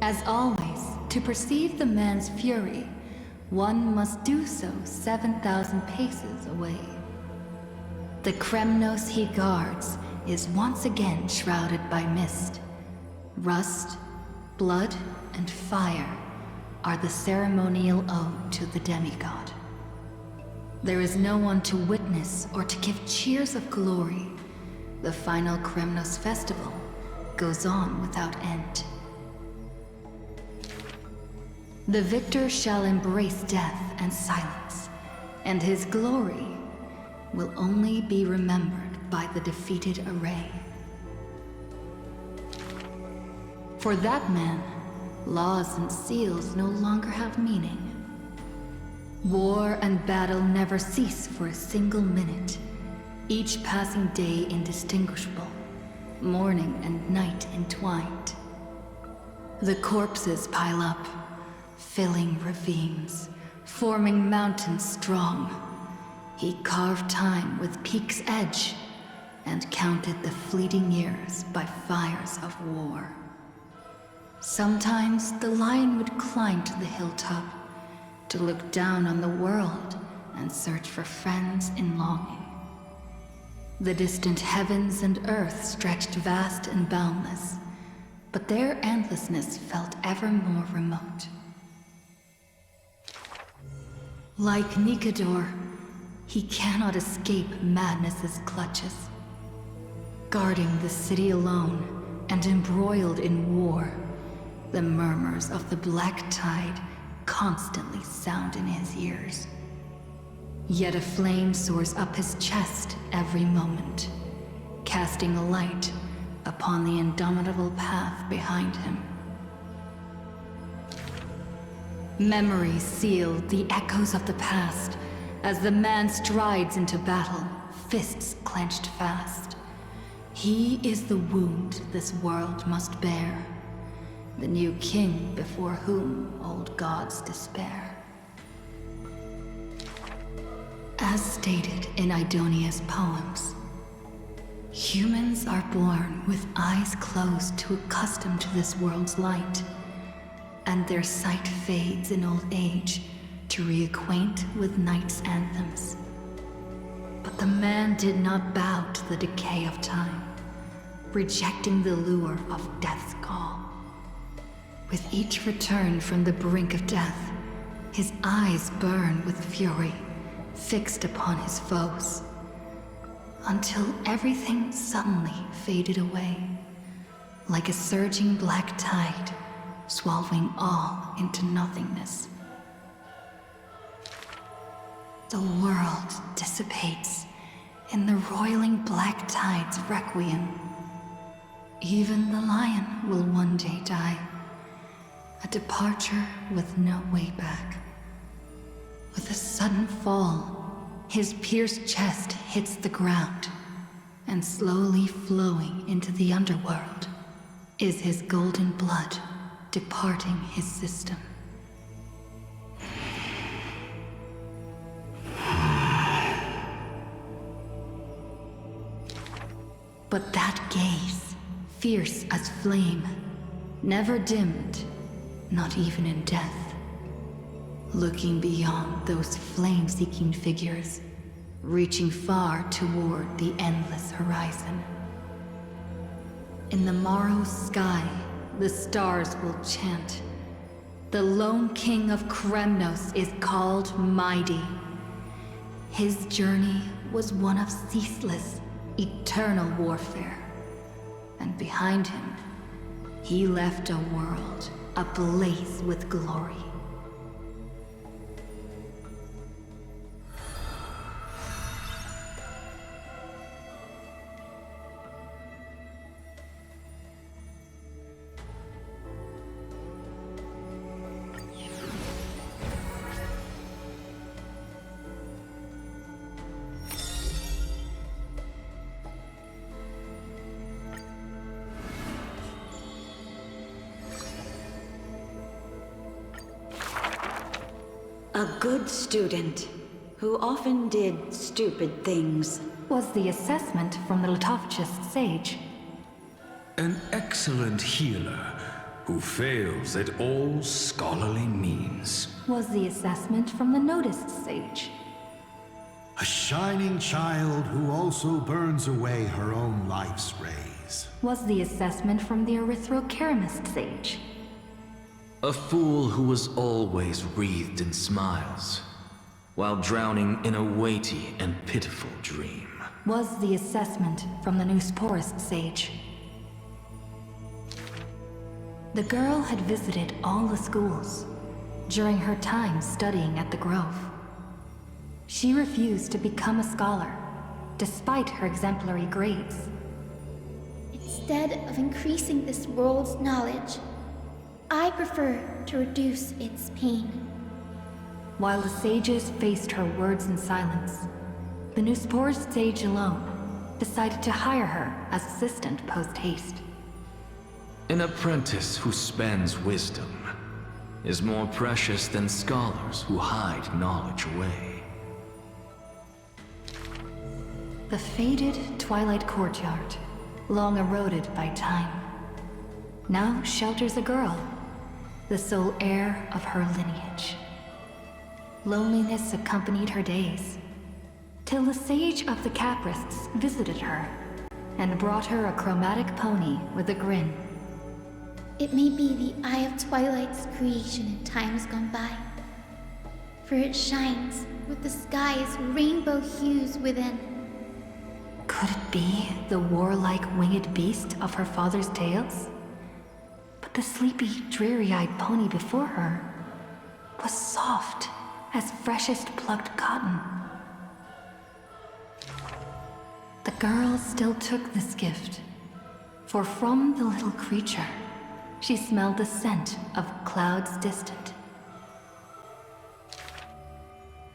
As always, to perceive the man's fury, one must do so 7,000 paces away. The Kremnos he guards is once again shrouded by mist. Rust, blood, and fire are the ceremonial ode to the demigod. There is no one to witness or to give cheers of glory. The final Kremnos festival goes on without end. The victor shall embrace death and silence, and his glory will only be remembered by the defeated array. For that man, laws and seals no longer have meaning. War and battle never cease for a single minute, each passing day indistinguishable, morning and night entwined. The corpses pile up, filling ravines, forming mountains strong. He carved time with peak's edge and counted the fleeting years by fires of war. Sometimes the lion would climb to the hilltop to look down on the world and search for friends in longing. The distant heavens and earth stretched vast and boundless, but their endlessness felt ever more remote. Like Nikador, he cannot escape madness's clutches. Guarding the city alone and embroiled in war, the murmurs of the black tide constantly sound in his ears. Yet a flame soars up his chest every moment, casting a light upon the indomitable path behind him. Memories seal the echoes of the past as the man strides into battle, fists clenched fast. He is the wound this world must bear, the new king before whom old gods despair. As stated in Idonia's poems, humans are born with eyes closed to accustom to this world's light, and their sight fades in old age to reacquaint with night's anthems. But the man did not bow to the decay of time, rejecting the lure of death's call. With each return from the brink of death, his eyes burn with fury, fixed upon his foes, until everything suddenly faded away, like a surging black tide, swallowing all into nothingness. The world dissipates in the roiling black tide's requiem. Even the lion will one day die, a departure with no way back. With a sudden fall, his pierced chest hits the ground, and slowly flowing into the underworld is his golden blood departing his system. But that gaze, fierce as flame, never dimmed, not even in death. Looking beyond those flame-seeking figures, reaching far toward the endless horizon. In the morrow's sky, the stars will chant. The lone king of Kremnos is called Mighty. His journey was one of ceaseless, eternal warfare. And behind him, he left a world ablaze with glory. A good student, who often did stupid things. Was the assessment from the Litovchist sage. An excellent healer, who fails at all scholarly means. Was the assessment from the noticed sage. A shining child who also burns away her own life's rays. Was the assessment from the erythrokeramist sage. A fool who was always wreathed in smiles, while drowning in a weighty and pitiful dream. Was the assessment from the Newsporist sage. The girl had visited all the schools during her time studying at the Grove. She refused to become a scholar, despite her exemplary grades. Instead of increasing this world's knowledge, I prefer to reduce its pain. While the sages faced her words in silence, the Newsporist sage alone decided to hire her as assistant post-haste. An apprentice who spends wisdom is more precious than scholars who hide knowledge away. The faded twilight courtyard, long eroded by time, now shelters a girl, the sole heir of her lineage. Loneliness accompanied her days, till the sage of the Caprists visited her and brought her a chromatic pony with a grin. It may be the Eye of Twilight's creation in times gone by, for it shines with the sky's rainbow hues within. Could it be the warlike winged beast of her father's tales? But the sleepy, dreary-eyed pony before her was soft as freshest plucked cotton. The girl still took this gift, for from the little creature, she smelled the scent of clouds distant.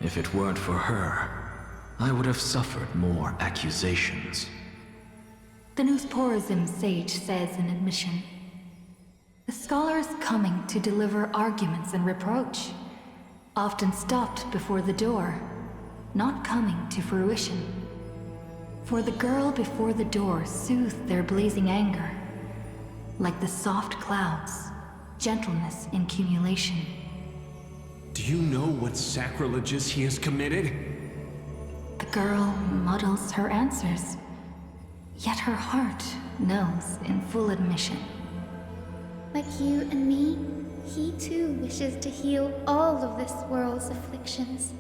If it weren't for her, I would have suffered more accusations. The Newsporism sage says in admission, the scholar is coming to deliver arguments and reproach, often stopped before the door, not coming to fruition. For the girl before the door soothed their blazing anger, like the soft clouds, gentleness in cumulation. Do you know what sacrileges he has committed? The girl muddles her answers, yet her heart knows in full admission. Like you and me, he too wishes to heal all of this world's afflictions.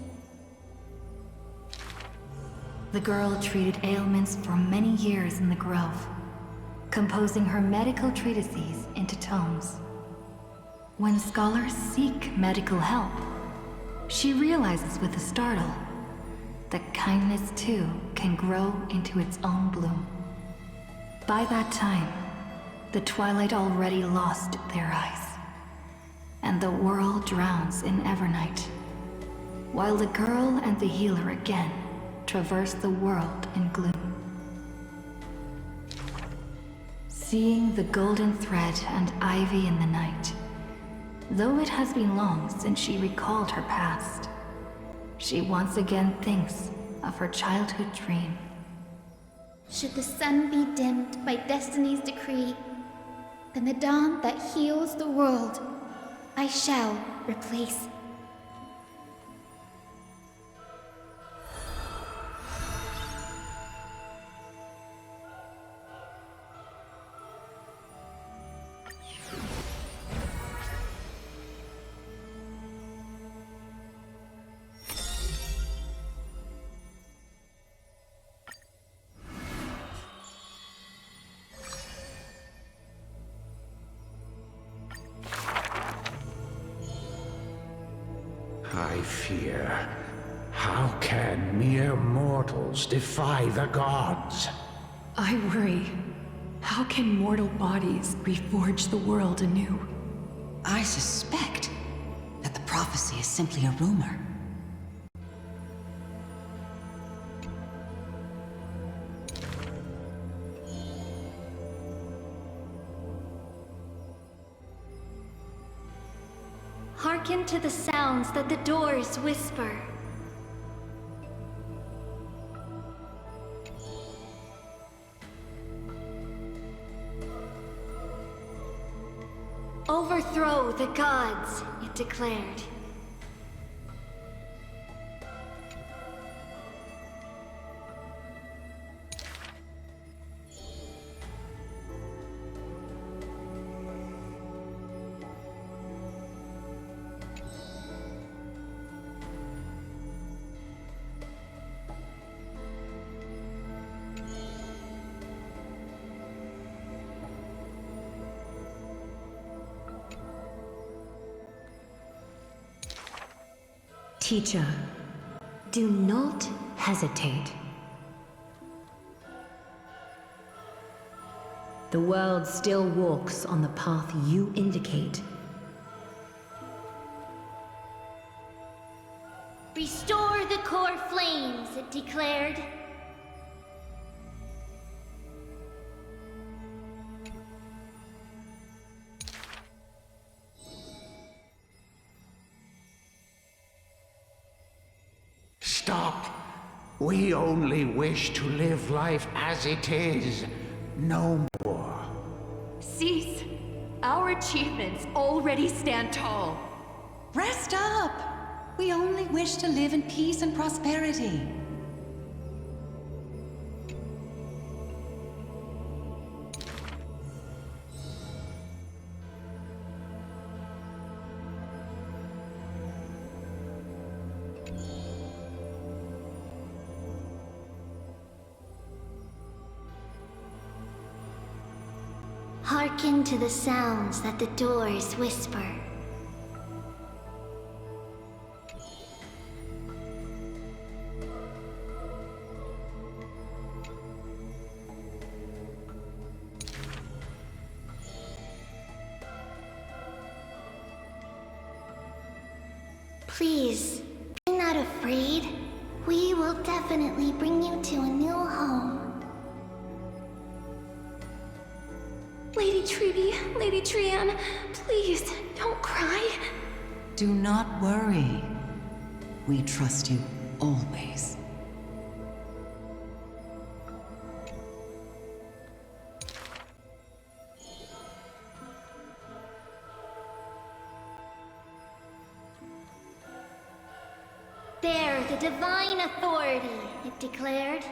The girl treated ailments for many years in the Grove, composing her medical treatises into tomes. When scholars seek medical help, she realizes with a startle that kindness too can grow into its own bloom. By that time, the twilight already lost their eyes, and the world drowns in evernight, while the girl and the healer again traverse the world in gloom. Seeing the golden thread and ivy in the night, though it has been long since she recalled her past, she once again thinks of her childhood dream. Should the sun be dimmed by destiny's decree, then the dawn that heals the world I shall replace. I fear. How can mere mortals defy the gods? I worry. How can mortal bodies reforge the world anew? I suspect that the prophecy is simply a rumor. Hearken to the sounds that the doors whisper. overthrow the gods, it declared. Teacher, do not hesitate. The world still walks on the path you indicate. Restore the core flames, it declared. Stop! We only wish to live life as it is. No more. Cease! Our achievements already stand tall. Rest up! We only wish to live in peace and prosperity. Hearken to the sounds that the doors whisper. Please, be not afraid. We will definitely bring you to a new home. Lady Treeby, Lady Trianne, please, don't cry. Do not worry. We trust you always. Bear the divine authority, it declared.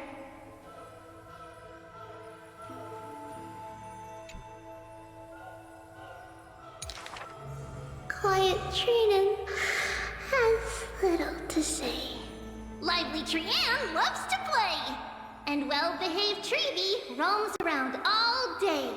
Quiet Trinan has little to say. Lively Trianne loves to play. And well-behaved Treeby roams around all day.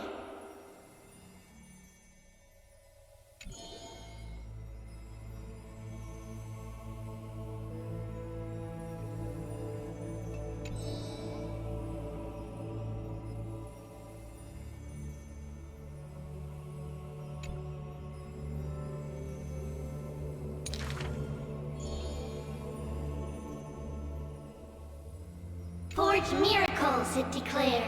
Forge miracles, it declared.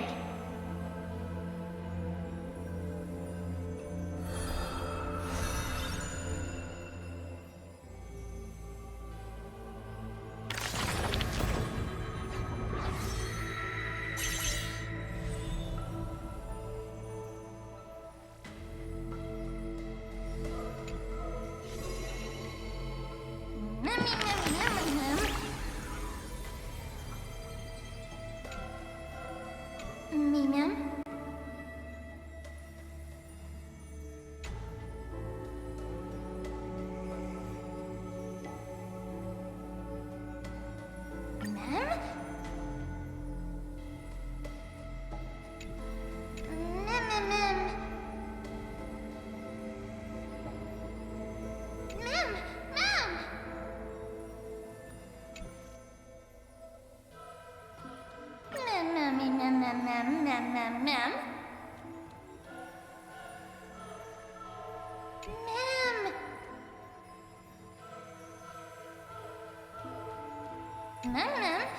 Ma'am.